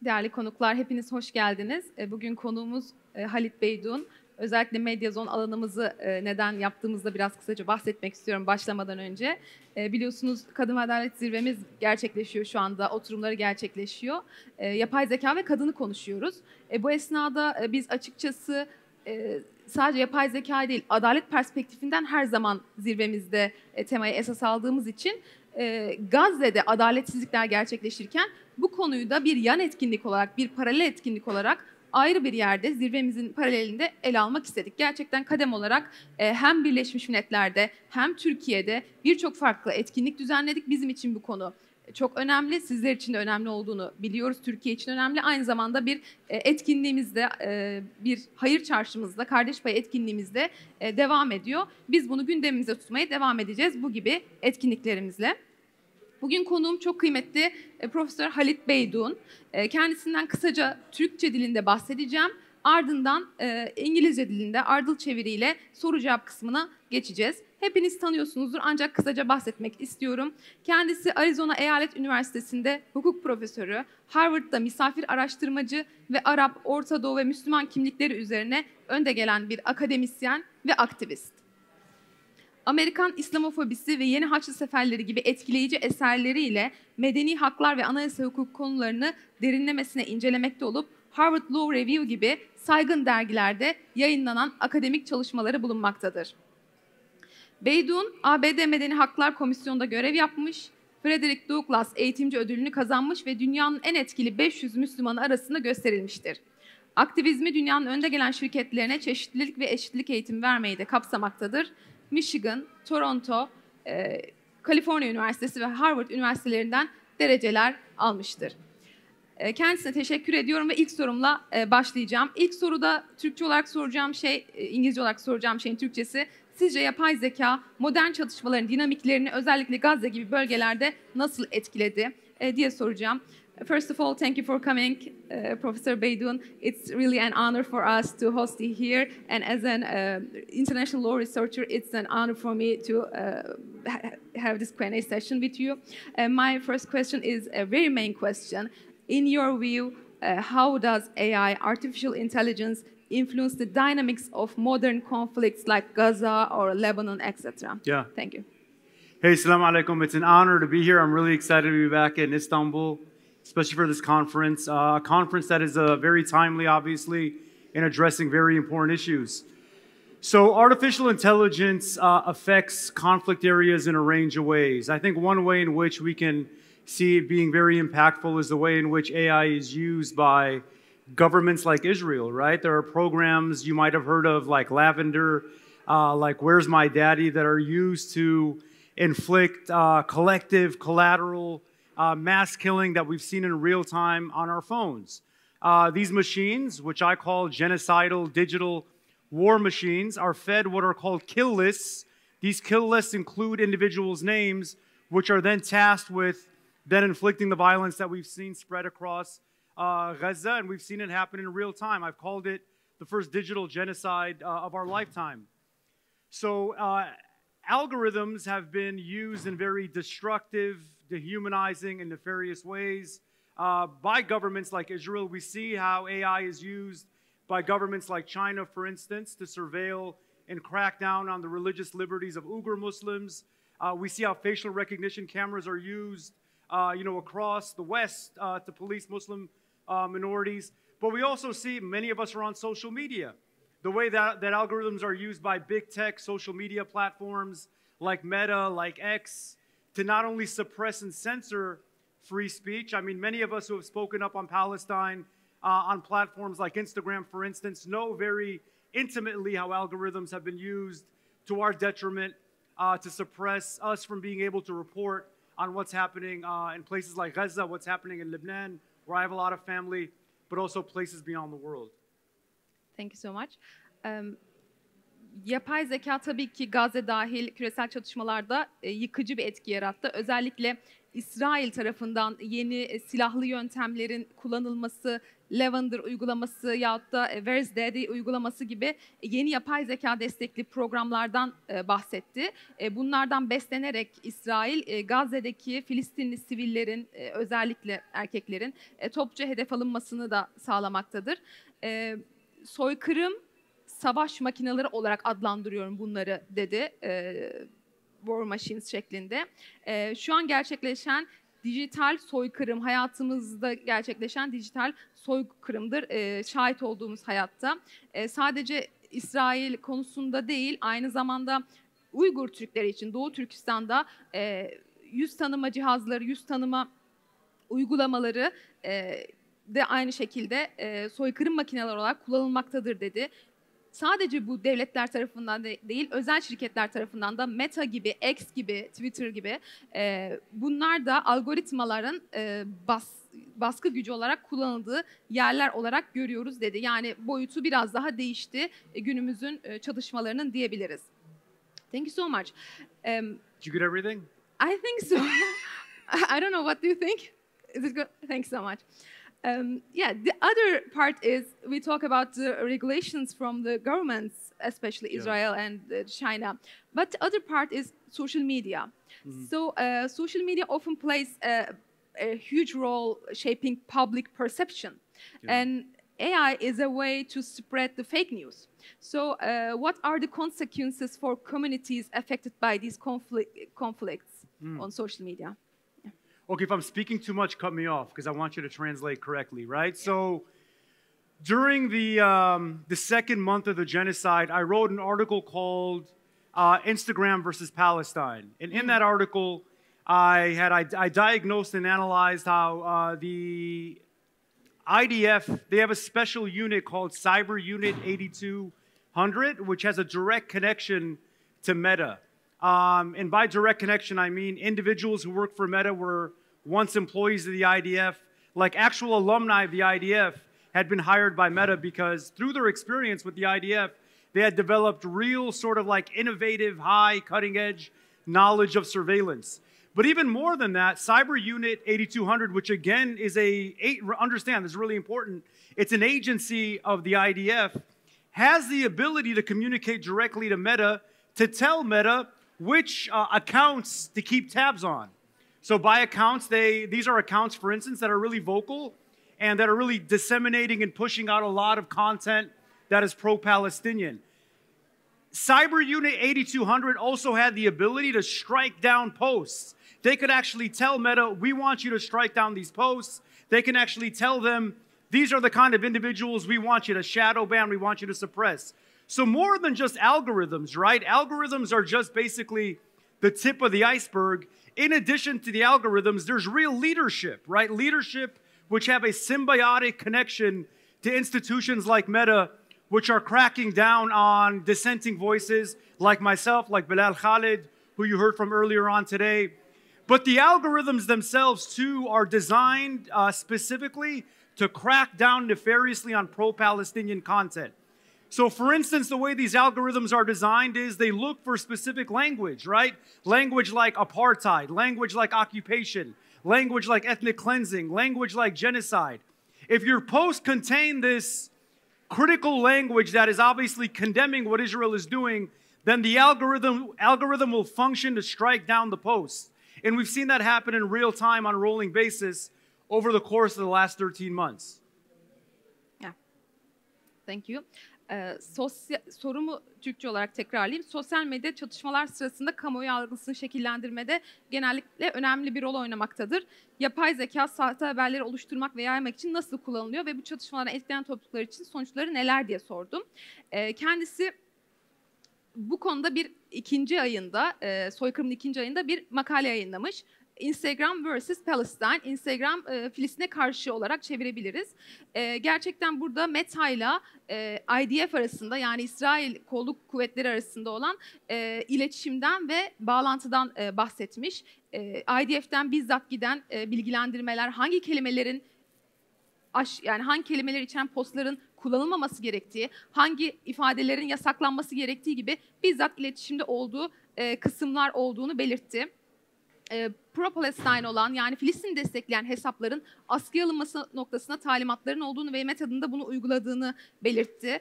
Değerli konuklar, hepiniz hoş geldiniz. Bugün konuğumuz Khaled Beydoun. Özellikle medya zone alanımızı neden yaptığımızda biraz kısaca bahsetmek istiyorum başlamadan önce. Biliyorsunuz Kadın ve Adalet zirvemiz gerçekleşiyor şu anda, oturumları gerçekleşiyor. Yapay zeka ve kadını konuşuyoruz. Bu esnada biz açıkçası sadece yapay zeka değil, adalet perspektifinden her zaman zirvemizde temayı esas aldığımız için Gazze'de adaletsizlikler gerçekleşirken bu konuyu da bir yan etkinlik olarak, bir paralel etkinlik olarak ayrı bir yerde zirvemizin paralelinde ele almak istedik. Gerçekten kadem olarak hem Birleşmiş Milletler'de hem Türkiye'de birçok farklı etkinlik düzenledik. Bizim için bu konu çok önemli, sizler için de önemli olduğunu biliyoruz. Türkiye için önemli. Aynı zamanda bir etkinliğimizde, bir hayır çarşımızda, kardeş payı etkinliğimizde devam ediyor. Biz bunu gündemimize tutmaya devam edeceğiz bu gibi etkinliklerimizle. Bugün konuğum çok kıymetli Profesör Khaled Beydoun. Kendisinden kısaca Türkçe dilinde bahsedeceğim. Ardından İngilizce dilinde ardıl çeviriyle soru cevap kısmına geçeceğiz. Hepiniz tanıyorsunuzdur ancak kısaca bahsetmek istiyorum. Kendisi Arizona Eyalet Üniversitesi'nde hukuk profesörü, Harvard'da misafir araştırmacı ve Arap, Orta Doğu ve Müslüman kimlikleri üzerine önde gelen bir akademisyen ve aktivist. Amerikan İslamofobisi ve Yeni Haçlı Seferleri gibi etkileyici eserleriyle medeni haklar ve anayasa hukuk konularını derinlemesine incelemekte olup Harvard Law Review gibi saygın dergilerde yayınlanan akademik çalışmaları bulunmaktadır. Beydoun, ABD Medeni Haklar Komisyonu'nda görev yapmış, Frederick Douglass Eğitimci Ödülünü kazanmış ve dünyanın en etkili 500 Müslümanı arasında gösterilmiştir. Aktivizmi dünyanın önde gelen şirketlerine çeşitlilik ve eşitlik eğitimi vermeyi de kapsamaktadır. Michigan, Toronto, Kaliforniya Üniversitesi ve Harvard Üniversitelerinden dereceler almıştır. Kendisine teşekkür ediyorum ve ilk sorumla başlayacağım. İlk soruda Türkçe olarak soracağım şey, İngilizce olarak soracağım şeyin Türkçesi. Sizce yapay zeka modern çatışmaların dinamiklerini özellikle Gazze gibi bölgelerde nasıl etkiledi diye soracağım. First of all, thank you for coming, Professor Beydoun. It's really an honor for us to host you here. And as an international law researcher, it's an honor for me to have this Q&A session with you. My first question is a very main question. In your view, how does AI, artificial intelligence, influence the dynamics of modern conflicts like Gaza or Lebanon, etc.? Yeah. Thank you. Hey, assalamu alaikum. It's an honor to be here. I'm really excited to be back in Istanbul, especially for this conference. A conference that is very timely, obviously, in addressing very important issues. So artificial intelligence affects conflict areas in a range of ways. I think one way in which we can see it being very impactful is the way in which AI is used by governments like Israel, right? There are programs you might have heard of like Lavender, like Where's My Daddy, that are used to inflict collective, collateral, mass killing that we've seen in real time on our phones. These machines, which I call genocidal digital war machines, are fed what are called kill lists. These kill lists include individuals' names, which are then tasked with then inflicting the violence that we've seen spread across Gaza, and we've seen it happen in real time. I've called it the first digital genocide of our lifetime. So algorithms have been used in very destructive, dehumanizing, and nefarious ways by governments like Israel. We see how AI is used by governments like China, for instance, to surveil and crack down on the religious liberties of Uyghur Muslims. We see how facial recognition cameras are used across the West to police Muslim minorities. But we also see many of us are on social media. The way that algorithms are used by big tech social media platforms like Meta, like X, to not only suppress and censor free speech. I mean, many of us who have spoken up on Palestine on platforms like Instagram, for instance, know very intimately how algorithms have been used to our detriment to suppress us from being able to report on what's happening in places like Gaza, what's happening in Lebanon, where I have a lot of family, but also places beyond the world. Thank you so much. Yapay zeka tabii ki Gazze dahil küresel çatışmalarda yıkıcı bir etki yarattı. Özellikle İsrail tarafından yeni silahlı yöntemlerin kullanılması, Lavender uygulaması yahut da Where's Daddy uygulaması gibi yeni yapay zeka destekli programlardan bahsetti. Bunlardan beslenerek İsrail, Gazze'deki Filistinli sivillerin, özellikle erkeklerin topluca hedef alınmasını da sağlamaktadır. Soykırım, savaş makineleri olarak adlandırıyorum bunları dedi. War Machines şeklinde. Şu an gerçekleşen dijital soykırım, hayatımızda gerçekleşen dijital soykırımdır şahit olduğumuz hayatta. Sadece İsrail konusunda değil, aynı zamanda Uygur Türkleri için Doğu Türkistan'da yüz tanıma cihazları, yüz tanıma uygulamaları de aynı şekilde soykırım makineleri olarak kullanılmaktadır dedi. Sadece bu devletler tarafından değil, özel şirketler tarafından da Meta gibi, X gibi, Twitter gibi bunlar da algoritmaların baskı gücü olarak kullanıldığı yerler olarak görüyoruz dedi. Yani boyutu biraz daha değişti günümüzün çalışmalarının diyebiliriz. Thank you so much. Did you get everything? I think so. I don't know, what do you think? Is it good? Thanks so much. Yeah, the other part is we talk about the regulations from the governments, especially Israel and China. But the other part is social media. So social media often plays a huge role shaping public perception. And AI is a way to spread the fake news. So what are the consequences for communities affected by these conflicts on social media? Okay, if I'm speaking too much, cut me off because I want you to translate correctly, right? So during the second month of the genocide, I wrote an article called Instagram versus Palestine. And in that article, I diagnosed and analyzed how the IDF, they have a special unit called Cyber Unit 8200, which has a direct connection to Meta. And by direct connection, I mean individuals who work for Meta were once employees of the IDF, like actual alumni of the IDF had been hired by Meta because through their experience with the IDF, they had developed real sort of like innovative, high, cutting edge knowledge of surveillance. But even more than that, Cyber Unit 8200, which again is understand this is really important, it's an agency of the IDF, has the ability to communicate directly to Meta to tell Meta which accounts to keep tabs on. So by accounts, these are accounts, for instance, that are really vocal and that are really disseminating and pushing out a lot of content that is pro-Palestinian. Cyber Unit 8200 also had the ability to strike down posts. They could actually tell Meta, we want you to strike down these posts. They can actually tell them, these are the kind of individuals we want you to shadow ban, we want you to suppress. So more than just algorithms, right? Algorithms are just basically the tip of the iceberg. In addition to the algorithms, there's real leadership, right? Leadership which have a symbiotic connection to institutions like Meta, which are cracking down on dissenting voices like myself, like Bilal Khaled, who you heard from earlier on today. But the algorithms themselves, too, are designed specifically to crack down nefariously on pro-Palestinian content. So, for instance, the way these algorithms are designed is they look for specific language, right? Language like apartheid, language like occupation, language like ethnic cleansing, language like genocide. If your posts contain this critical language that is obviously condemning what Israel is doing, then the algorithm will function to strike down the posts. And we've seen that happen in real time on a rolling basis over the course of the last 13 months. Yeah. Thank you. Sorumu Türkçe olarak tekrarlayayım. Sosyal medya çatışmalar sırasında kamuoyu algısını şekillendirmede genellikle önemli bir rol oynamaktadır. Yapay zeka sahte haberleri oluşturmak ve yaymak için nasıl kullanılıyor ve bu çatışmalara etkileyen topluluklar için sonuçları neler diye sordum. Kendisi bu konuda ikinci ayında, soykırımın ikinci ayında bir makale yayınlamış. Instagram versus Palestine, Instagram Filistin'e karşı olarak çevirebiliriz. Gerçekten burada Meta ile IDF arasında, yani İsrail kolluk kuvvetleri arasında olan iletişimden ve bağlantıdan bahsetmiş. IDF'den bizzat giden bilgilendirmeler, hangi kelimeler içeren postların kullanılmaması gerektiği, hangi ifadelerin yasaklanması gerektiği gibi bizzat iletişimde olduğu kısımlar olduğunu belirtti. pro-Palestine olan, yani Filistin destekleyen hesapların askıya alınması noktasına talimatların olduğunu ve Medya'nın da bunu uyguladığını belirtti.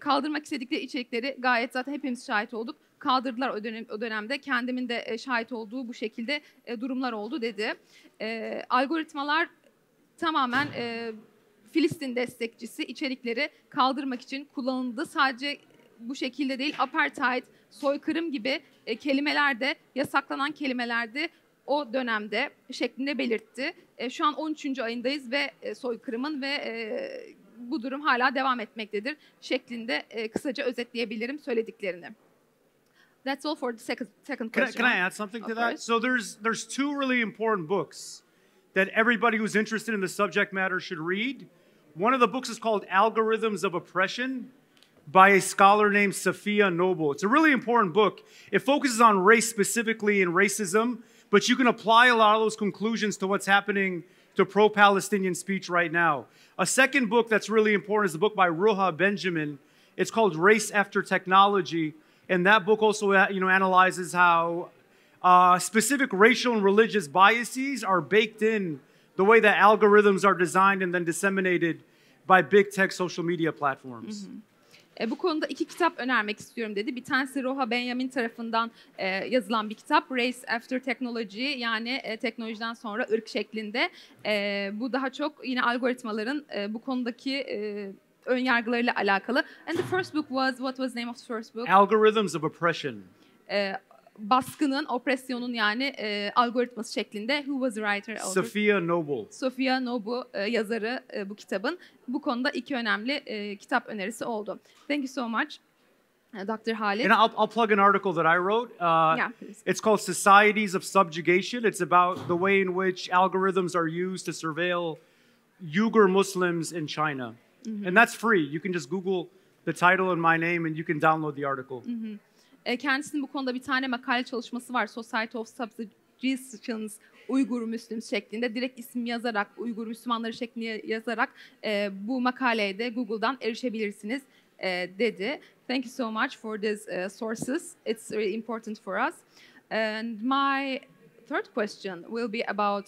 Kaldırmak istedikleri içerikleri gayet zaten hepimiz şahit olduk. Kaldırdılar o dönemde. Kendimin de şahit olduğu bu şekilde durumlar oldu dedi. Algoritmalar tamamen Filistin destekçisi içerikleri kaldırmak için kullanıldı. Sadece bu şekilde değil, apartheid, soykırım gibi kelimeler de, yasaklanan kelimeler de o dönemde şeklinde belirtti. Şu an 13. ayındayız ve soykırımın ve bu durum hala devam etmektedir şeklinde kısaca özetleyebilirim söylediklerini. That's all for the second question. Can I add something to that? So there's two really important books that everybody who's interested in the subject matter should read. One of the books is called Algorithms of Oppression by a scholar named Safiya Noble. It's a really important book. It focuses on race specifically and racism, but you can apply a lot of those conclusions to what's happening to pro-Palestinian speech right now. A second book that's really important is a book by Ruha Benjamin. It's called Race After Technology, and that book also, analyzes how specific racial and religious biases are baked in the way that algorithms are designed and then disseminated by big tech social media platforms. Bu konuda iki kitap önermek istiyorum dedi. Bir tanesi Ruha Benjamin tarafından yazılan bir kitap. Race After Technology, yani teknolojiden sonra ırk şeklinde. Bu daha çok yine algoritmaların bu konudaki ön yargılarıyla alakalı. And the first book was, what was the name of the first book? Algorithms of Oppression. Baskının, opresyonun yani algoritması şeklinde. Who was the writer? Safiya Noble. Safiya Noble yazarı bu kitabın. Bu konuda iki önemli kitap önerisi oldu. Thank you so much, Dr. Khaled. And I'll plug an article that I wrote. Yeah, please. It's called Societies of Subjugation. It's about the way in which algorithms are used to surveil Uyghur Muslims in China. And that's free. You can just Google the title and my name and you can download the article. Kendisinin bu konuda bir tane makale çalışması var. Society of Subjugations Uygur Müslüms şeklinde. Direkt isim yazarak, Uygur Müslümanları şeklinde yazarak bu makaleye de Google'dan erişebilirsiniz dedi. Thank you so much for these sources. It's really important for us. And my third question will be about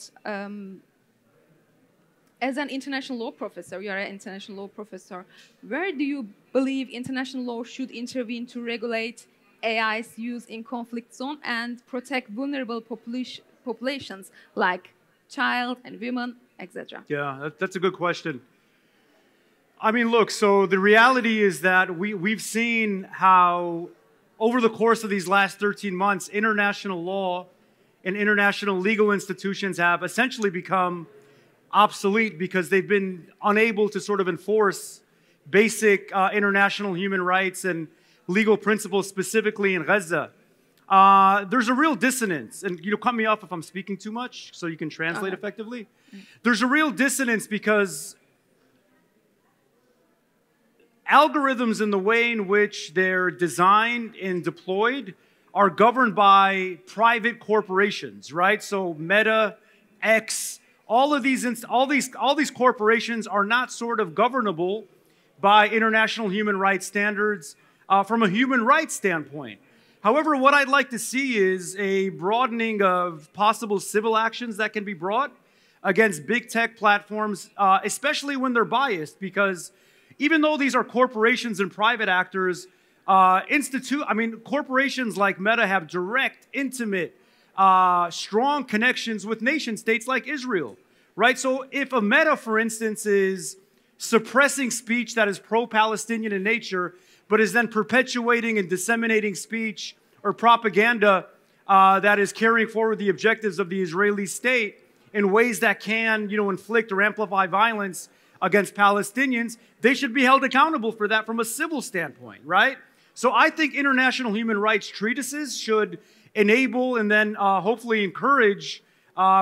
as an international law professor, you are an international law professor, where do you believe international law should intervene to regulate AI's use in conflict zone and protect vulnerable populations like child and women, etc.? Yeah, that's a good question. I mean, look, so the reality is that we've seen how over the course of these last 13 months, international law and international legal institutions have essentially become obsolete because they've been unable to sort of enforce basic international human rights and legal principles, specifically in Gaza. There's a real dissonance, and cut me off if I'm speaking too much so you can translate effectively. There's a real dissonance because algorithms in the way in which they're designed and deployed are governed by private corporations, right? So Meta, X, all these corporations are not sort of governable by international human rights standards from a human rights standpoint. However, what I'd like to see is a broadening of possible civil actions that can be brought against big tech platforms, especially when they're biased, because even though these are corporations and private actors, corporations like Meta have direct, intimate, strong connections with nation states like Israel, right? So if a Meta, for instance, is suppressing speech that is pro-Palestinian in nature, but is then perpetuating and disseminating speech or propaganda that is carrying forward the objectives of the Israeli state in ways that can, inflict or amplify violence against Palestinians, they should be held accountable for that from a civil standpoint, right? So I think international human rights treatises should enable and then hopefully encourage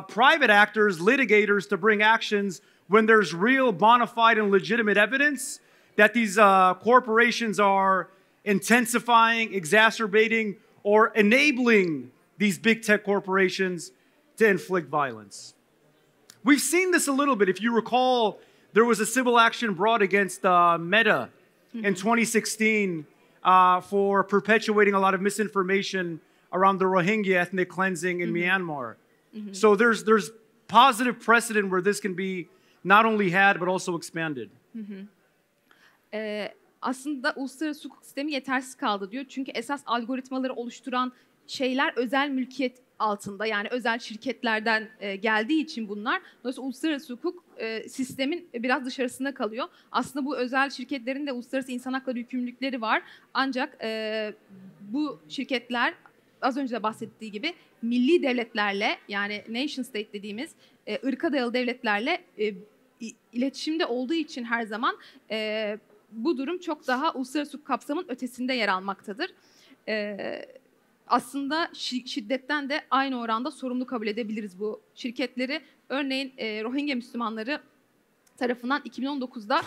private actors, litigators to bring actions when there's real bona fide and legitimate evidence that these corporations are intensifying, exacerbating, or enabling these big tech corporations to inflict violence. We've seen this a little bit. If you recall, there was a civil action brought against Medya in 2016 for perpetuating a lot of misinformation around the Rohingya ethnic cleansing in Myanmar. So there's positive precedent where this can be not only had but also expanded. Aslında uluslararası hukuk sistemi yetersiz kaldı diyor. Çünkü esas algoritmaları oluşturan şeyler özel mülkiyet altında, yani özel şirketlerden geldiği için bunlar. Dolayısıyla uluslararası hukuk sistemin biraz dışarısında kalıyor. Aslında bu özel şirketlerin de uluslararası insan hakları yükümlülükleri var. Ancak bu şirketler az önce de bahsettiği gibi milli devletlerle, yani nation state dediğimiz ırka dayalı devletlerle iletişimde olduğu için her zaman bu durum çok daha uluslararası hukuk kapsamının ötesinde yer almaktadır. Aslında şiddetten de aynı oranda sorumlu kabul edebiliriz bu şirketleri. Örneğin Rohingya Müslümanları tarafından 2019'da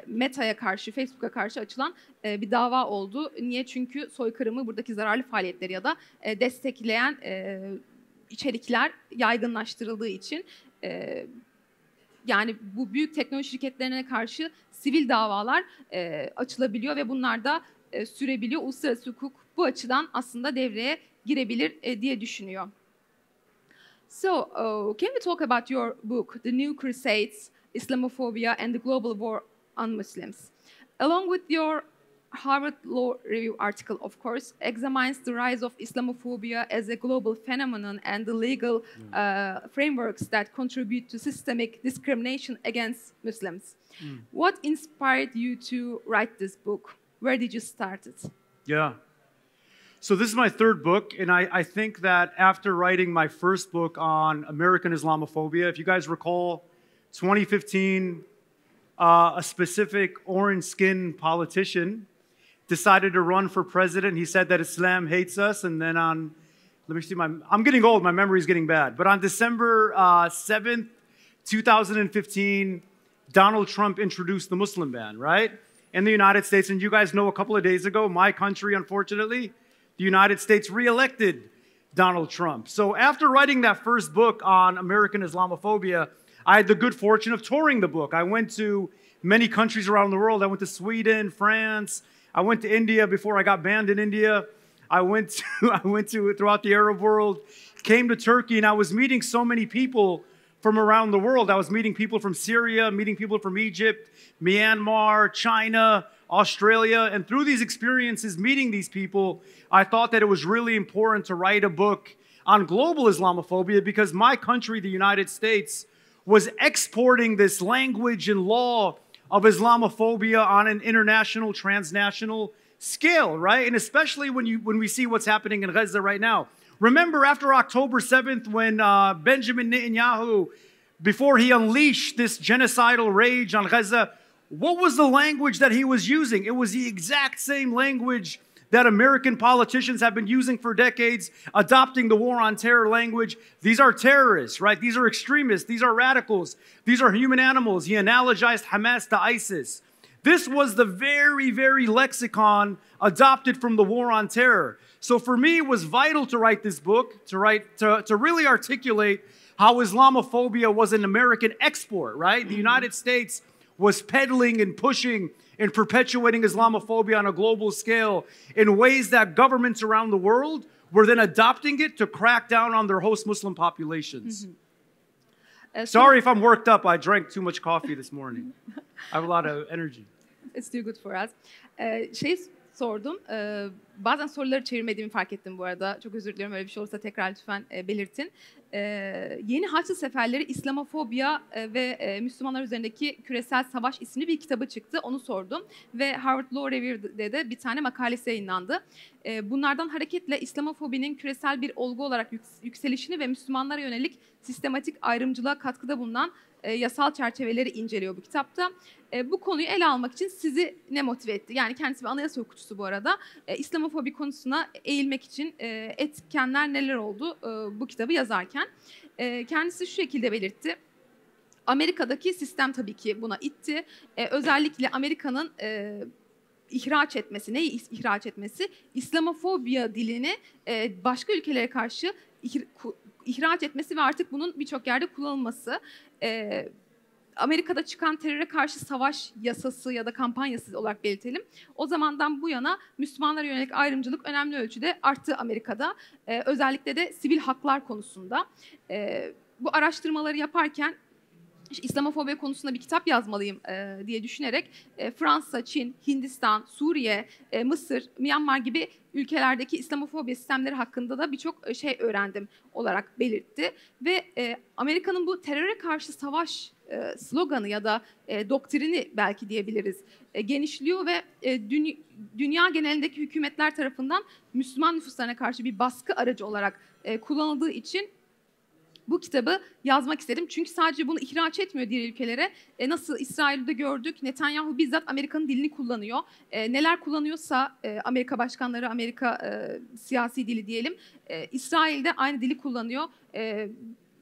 Meta'ya karşı, Facebook'a karşı açılan bir dava oldu. Niye? Çünkü soykırımı, buradaki zararlı faaliyetleri ya da destekleyen içerikler yaygınlaştırıldığı için. Yani bu büyük teknoloji şirketlerine karşı sivil davalar açılabiliyor ve bunlar da sürebiliyor. Uluslararası hukuk bu açıdan aslında devreye girebilir diye düşünüyor. So, can we talk about your book, The New Crusades, Islamophobia and the Global War on Muslims? Along with your Harvard Law Review article, of course, examines the rise of Islamophobia as a global phenomenon and the legal frameworks that contribute to systemic discrimination against Muslims. What inspired you to write this book? Where did you start it? Yeah. So this is my third book, and I think that after writing my first book on American Islamophobia, if you guys recall, 2015, a specific orange-skinned politician decided to run for president. He said that Islam hates us, and then on, let me see, I'm getting old, my memory's getting bad, but on December 7th, 2015, Donald Trump introduced the Muslim ban, right? In the United States, and you guys know a couple of days ago, my country, unfortunately, the United States re-elected Donald Trump. So after writing that first book on American Islamophobia, I had the good fortune of touring the book. I went to many countries around the world. I went to Sweden, France. I went to India before I got banned in India. I went to throughout the Arab world, came to Turkey, and I was meeting so many people from around the world. I was meeting people from Syria, meeting people from Egypt, Myanmar, China, Australia. And through these experiences, meeting these people, I thought that it was really important to write a book on global Islamophobia because my country, the United States, was exporting this language and law of Islamophobia on an international, transnational scale, right? And especially when we see what's happening in Gaza right now. Remember after October 7th when Benjamin Netanyahu, before he unleashed this genocidal rage on Gaza, what was the language that he was using? It was the exact same language that American politicians have been using for decades, adopting the war on terror language. These are terrorists, right? These are extremists. These are radicals. These are human animals. He analogized Hamas to ISIS. This was the very, very lexicon adopted from the war on terror. So for me, it was vital to write this book, to really articulate how Islamophobia was an American export, right? The United States was peddling and pushing and perpetuating Islamophobia on a global scale in ways that governments around the world were then adopting it to crack down on their host Muslim populations. Sorry if I'm worked up. I drank too much coffee this morning. I have a lot of energy. It's too good for us. Sordum. Bazen soruları çevirmediğimi fark ettim bu arada. Çok özür diliyorum. Öyle bir şey olursa tekrar lütfen belirtin. Yeni Haçlı Seferleri, İslamofobya ve Müslümanlar üzerindeki küresel savaş isimli bir kitabı çıktı. Onu sordum. Ve Harvard Law Review'de de bir tane makalesi yayınlandı. Bunlardan hareketle İslamofobinin küresel bir olgu olarak yükselişini ve Müslümanlara yönelik sistematik ayrımcılığa katkıda bulunan yasal çerçeveleri inceliyor bu kitapta. Bu konuyu ele almak için sizi ne motive etti? Yani kendisi bir anayasa hukukçusu bu arada. İslamofobi konusuna eğilmek için etkenler neler oldu bu kitabı yazarken? Kendisi şu şekilde belirtti. Amerika'daki sistem tabii ki buna itti. Özellikle Amerika'nın ihraç etmesi, neyi ihraç etmesi? İslamofobya dilini başka ülkelere karşı ihraç etmesi ve artık bunun birçok yerde kullanılması. Amerika'da çıkan teröre karşı savaş yasası ya da kampanyası olarak belirtelim. O zamandan bu yana Müslümanlara yönelik ayrımcılık önemli ölçüde arttı Amerika'da. Özellikle de sivil haklar konusunda. Bu araştırmaları yaparken İslamofobi konusunda bir kitap yazmalıyım diye düşünerek Fransa, Çin, Hindistan, Suriye, Mısır, Myanmar gibi ülkelerdeki İslamofobi sistemleri hakkında da birçok şey öğrendim olarak belirtti. Ve Amerika'nın bu teröre karşı savaş sloganı ya da doktrini belki diyebiliriz genişliyor ve dünya genelindeki hükümetler tarafından Müslüman nüfuslarına karşı bir baskı aracı olarak kullanıldığı için bu kitabı yazmak istedim. Çünkü sadece bunu ihraç etmiyor diğer ülkelere. Nasıl İsrail'de gördük, Netanyahu bizzat Amerika'nın dilini kullanıyor. Neler kullanıyorsa Amerika başkanları, Amerika siyasi dili diyelim, İsrail'de aynı dili kullanıyor.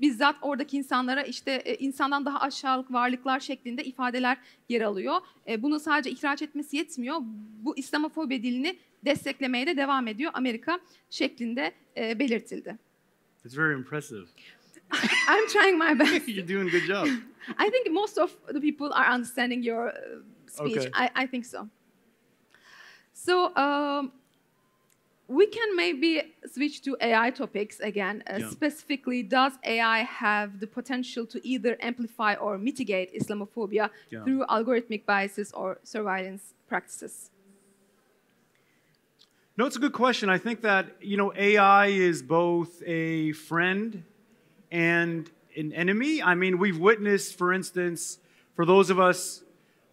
Bizzat oradaki insanlara işte insandan daha aşağılık varlıklar şeklinde ifadeler yer alıyor. Bunu sadece ihraç etmesi yetmiyor. Bu İslamofobi dilini desteklemeye de devam ediyor Amerika şeklinde belirtildi. It's very impressive. I'm trying my best. You're doing a good job. I think most of the people are understanding your speech. Okay. I think so. So we can maybe switch to AI topics again. Yeah. Specifically, does AI have the potential to either amplify or mitigate Islamophobia through algorithmic biases or surveillance practices? No, it's a good question. I think that, AI is both a friend and an enemy. I mean, we've witnessed, for instance, for those of us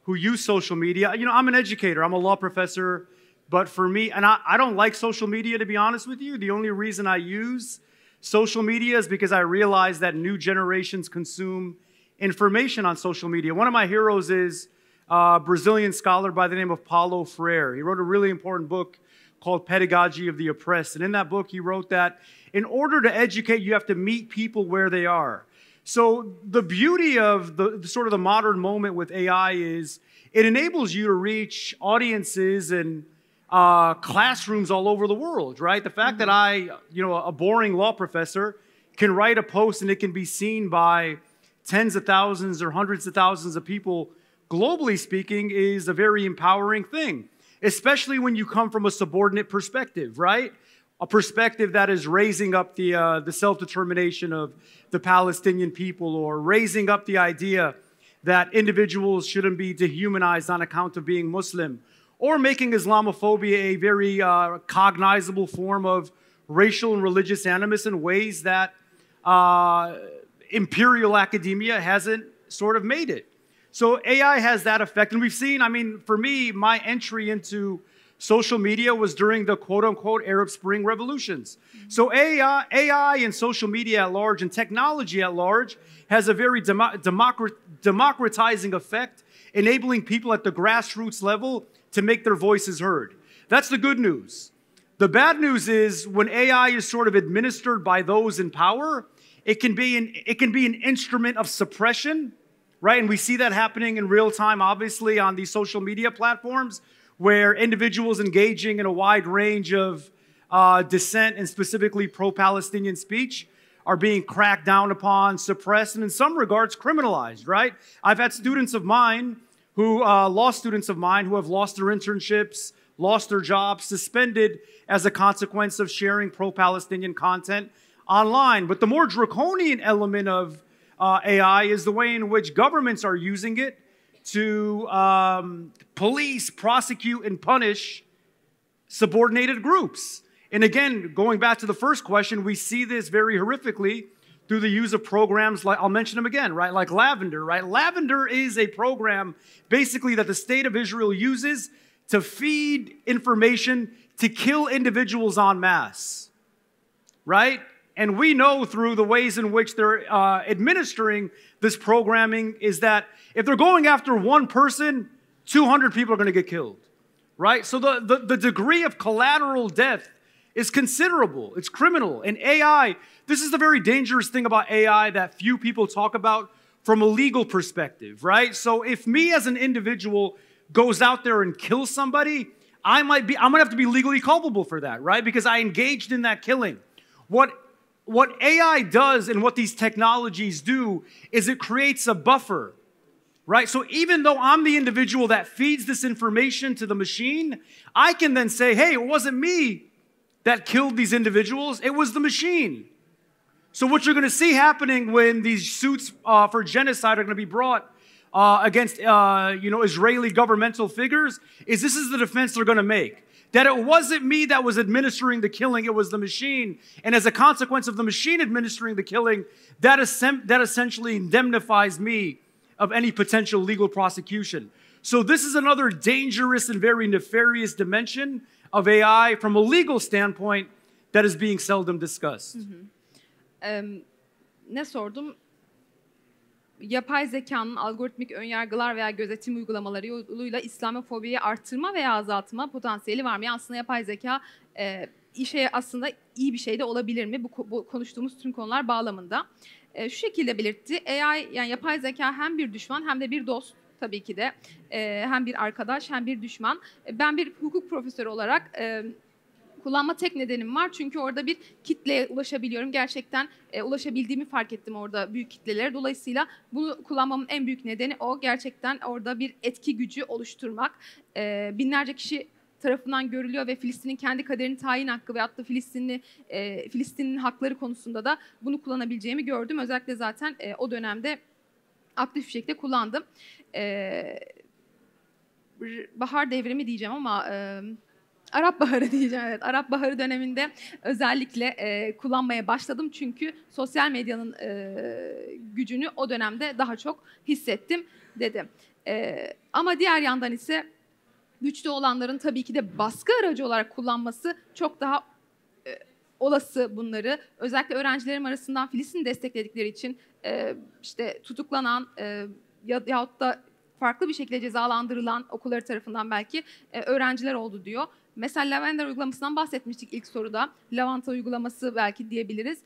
who use social media, I'm an educator, I'm a law professor, but for me, and I don't like social media, to be honest with you. The only reason I use social media is because I realize that new generations consume information on social media. One of my heroes is a Brazilian scholar by the name of Paulo Freire. He wrote a really important book called Pedagogy of the Oppressed. And in that book, he wrote that in order to educate, you have to meet people where they are. So the beauty of the sort of the modern moment with AI is it enables you to reach audiences and classrooms all over the world, right? The fact that a boring law professor can write a post and it can be seen by tens of thousands or hundreds of thousands of people, globally speaking, is a very empowering thing. Especially when you come from a subordinate perspective, right? A perspective that is raising up the self-determination of the Palestinian people, or raising up the idea that individuals shouldn't be dehumanized on account of being Muslim, or making Islamophobia a very cognizable form of racial and religious animus in ways that imperial academia hasn't sort of made it. So AI has that effect. And we've seen, for me, my entry into social media was during the quote-unquote Arab Spring revolutions. So AI and social media at large and technology at large has a very democratizing effect, enabling people at the grassroots level to make their voices heard. That's the good news. The bad news is when AI is sort of administered by those in power, it can be an instrument of suppression, right? And we see that happening in real time, obviously, on these social media platforms, where individuals engaging in a wide range of dissent and specifically pro-Palestinian speech are being cracked down upon, suppressed, and in some regards criminalized, right? I've had students of mine law students of mine who have lost their internships, lost their jobs, suspended as a consequence of sharing pro-Palestinian content online. But the more draconian element of AI is the way in which governments are using it to police, prosecute, and punish subordinated groups. And again, going back to the first question, we see this very horrifically through the use of programs like, I'll mention them again, right? Like Lavender, right? Lavender is a program basically that the state of Israel uses to feed information to kill individuals en masse, right? And we know through the ways in which they're administering this programming is that if they're going after one person, 200 people are going to get killed, right? So the degree of collateral death is considerable. It's criminal. And AI, this is the very dangerous thing about AI that few people talk about from a legal perspective, right? So if me as an individual goes out there and kills somebody, I'm going to have to be legally culpable for that, right? Because I engaged in that killing. What AI does and what these technologies do is it creates a buffer right? So even though I'm the individual that feeds this information to the machine, I can then say, hey, it wasn't me that killed these individuals, it was the machine. So what you're going to see happening when these suits for genocide are going to be brought against Israeli governmental figures is this is the defense they're going to make. That it wasn't me that was administering the killing, it was the machine. And as a consequence of the machine administering the killing, that essentially indemnifies me of any potential legal prosecution. So this is another dangerous and very nefarious dimension of AI from a legal standpoint that is being seldom discussed. Ne sordum? Yapay zekanın algoritmik önyargılar veya gözetim uygulamaları yoluyla İslamofobiyi artırma veya azaltma potansiyeli var mı? Yani aslında yapay zeka işe aslında iyi bir şey de olabilir mi? Bu konuştuğumuz tüm konular bağlamında. Şu şekilde belirtti. AI yani yapay zeka hem bir düşman hem de bir dost tabii ki de. Hem bir arkadaş hem bir düşman. Ben bir hukuk profesörü olarak kullanma tek nedenim var. Çünkü orada bir kitleye ulaşabiliyorum. Gerçekten ulaşabildiğimi fark ettim orada büyük kitlelere. Dolayısıyla bunu kullanmamın en büyük nedeni o. Gerçekten orada bir etki gücü oluşturmak. Binlerce kişi tarafından görülüyor ve Filistin'in kendi kaderini tayin hakkı veyahut da Filistin'in hakları konusunda da bunu kullanabileceğimi gördüm. Özellikle zaten o dönemde aktif bir şekilde kullandım. Bahar devrimi diyeceğim ama Arap Baharı diyeceğim. Evet, Arap Baharı döneminde özellikle kullanmaya başladım çünkü sosyal medyanın gücünü o dönemde daha çok hissettim dedi. Ama diğer yandan ise güçlü olanların tabii ki de baskı aracı olarak kullanması çok daha olası bunları. Özellikle öğrencilerim arasından Filistin'i destekledikleri için işte tutuklanan yahut da farklı bir şekilde cezalandırılan okulları tarafından belki öğrenciler oldu diyor. Mesela Lavender uygulamasından bahsetmiştik ilk soruda. Lavanta uygulaması belki diyebiliriz.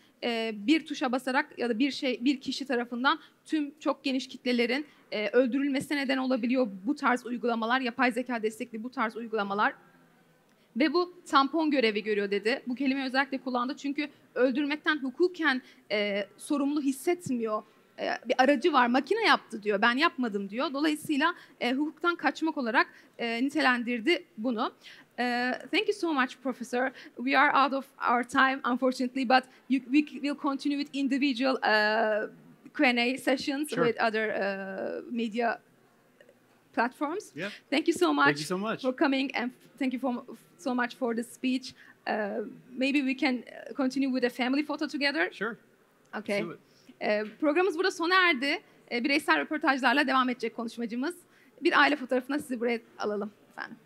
Bir tuşa basarak ya da bir kişi tarafından tüm çok geniş kitlelerin öldürülmesine neden olabiliyor bu tarz uygulamalar. Yapay zeka destekli bu tarz uygulamalar. Ve bu tampon görevi görüyor dedi. Bu kelimeyi özellikle kullandı çünkü öldürmekten hukuken sorumlu hissetmiyor. Bir aracı var, makine yaptı diyor, ben yapmadım diyor. Dolayısıyla hukuktan kaçmak olarak nitelendirdi bunu. Thank you so much, Professor. We are out of our time, unfortunately, but we will continue with individual Q&A sessions with other media platforms. Yep. Thank you so much, Thank you so much for coming, and thank you so much for the speech. Maybe we can continue with a family photo together. Sure. Okay. Let's do it. Programımız burada sona erdi. Bireysel röportajlarla devam edecek konuşmacımız. Bir aile fotoğrafına sizi buraya alalım efendim.